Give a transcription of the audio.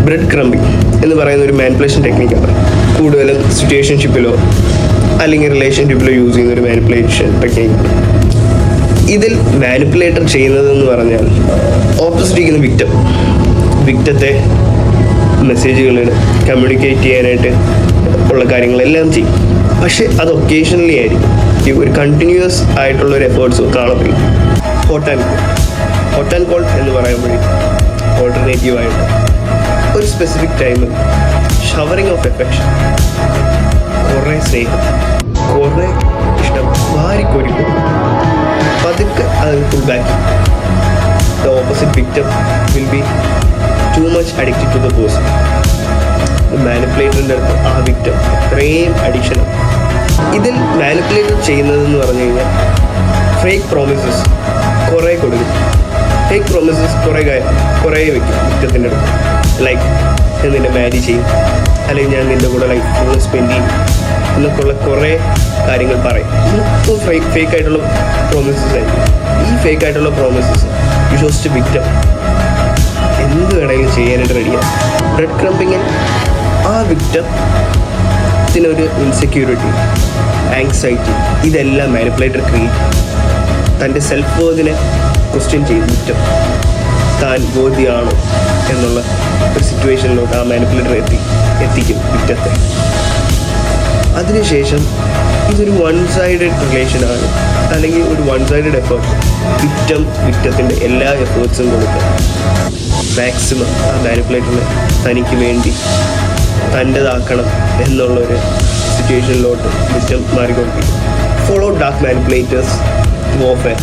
Bread crumbing എന്ന് പറയുന്ന ഒരു മാനിപ്പുലേഷൻ ടെക്നിക്കാണ്. കൂടുതലും സിറ്റുവേഷൻഷിപ്പിലോ അല്ലെങ്കിൽ റിലേഷൻഷിപ്പിലോ യൂസ് ചെയ്യുന്ന ഒരു മാനിപ്പുലേഷൻ ടെക്നിക്കാണ്. ഇതിൽ മാനിപ്പുലേറ്റർ ചെയ്യുന്നതെന്ന് പറഞ്ഞാൽ ഓപ്പോസിറ്റ് ഇരിക്കുന്ന വിക്ടത്തെ മെസ്സേജുകളിൽ കമ്മ്യൂണിക്കേറ്റ് ചെയ്യാനായിട്ട് ഉള്ള കാര്യങ്ങളെല്ലാം ചെയ്യും. പക്ഷെ അത് ഒക്കേഷണലി ആയിരിക്കും, ഒരു കണ്ടിന്യൂസ് ആയിട്ടുള്ള ഒരു എഫേർട്സ് കാണത്തില്ല. ഹോട്ട് ആൻഡ് കോൾഡ് എന്ന് പറയുമ്പോഴേ ഓൾട്ടർനേറ്റീവായിട്ട് ഒരു സ്പെസിഫിക് ടൈമിൽ ഷവറിങ് ഓഫ് എഫെക്ഷൻ, കുറേ സ്നേഹം, കുറേ ഇഷ്ടം വാരിക്കോരി പതുക്കെ അത് full back. The opposite victim will be too much addicted to the person. മാനിപ്പുലേറ്ററിൻ്റെ അടുത്ത് ആ വിക്ടം അത്രയും അഡിക്ഷനാണ്. ഇതിൽ മാനിപ്പുലേറ്റർ ചെയ്യുന്നതെന്ന് പറഞ്ഞു കഴിഞ്ഞാൽ ഫേക്ക് പ്രോമിസസ് കുറേ കൊടുക്കും. ഫേക്ക് പ്രോമിസസ് കുറേ വെക്കും വിക്ടത്തിൻ്റെ അടുത്ത്. ലൈക്ക് ഞാൻ നിന്നെ മാരി ചെയ്യും, അല്ലെങ്കിൽ ഞാൻ നിൻ്റെ കൂടെ ലൈഫ് ഫുൾ സ്പെൻഡ് ചെയ്യും എന്നൊക്കെയുള്ള കുറേ കാര്യങ്ങൾ പറയും. മൊത്തം ഫേക്ക് ആയിട്ടുള്ള പ്രോമിസസ് ആയിരിക്കും. ഈ ഫേക്ക് ആയിട്ടുള്ള പ്രോമിസസ് യൂസ് വിക്ടം എന്ത് വേണമെങ്കിലും ചെയ്യാനായിട്ട് റെഡിയാണ്. ബ്രെഡ് ക്രംബിങ്ങിൽ ആ വിക്ടത്തിനൊരു ഇൻസെക്യൂരിറ്റി, ആങ്സൈറ്റി, ഇതെല്ലാം മാനിപ്പുലേറ്റർ ക്രിയേറ്റ്. തൻ്റെ സെൽഫ് വേർതിനെ ക്വസ്റ്റ്യൻ ചെയ്യും വിക്ടം. താൻ ബോധ്യമാണോ എന്നുള്ള ഒരു സിറ്റുവേഷനിലോട്ട് ആ മാനിപ്പുലേറ്റർ എത്തിക്കും വിക്ടത്തെ. അതിനുശേഷം ഇതൊരു വൺ സൈഡഡ് റിലേഷനാണ്, അല്ലെങ്കിൽ ഒരു വൺ സൈഡഡ് എഫേർട്ട്. വിക്ടത്തിൻ്റെ എല്ലാ എഫേർട്സും കൊടുക്കുക മാക്സിമം ആ മാനിപ്പുലേറ്ററിനെ തനിക്ക് വേണ്ടി തൻ്റെതാക്കണം എന്നുള്ളൊരു സിറ്റുവേഷനിലോട്ട് വിക്ടം മാറിക്കൊണ്ടിരിക്കും. Follow dark manipulators warfare.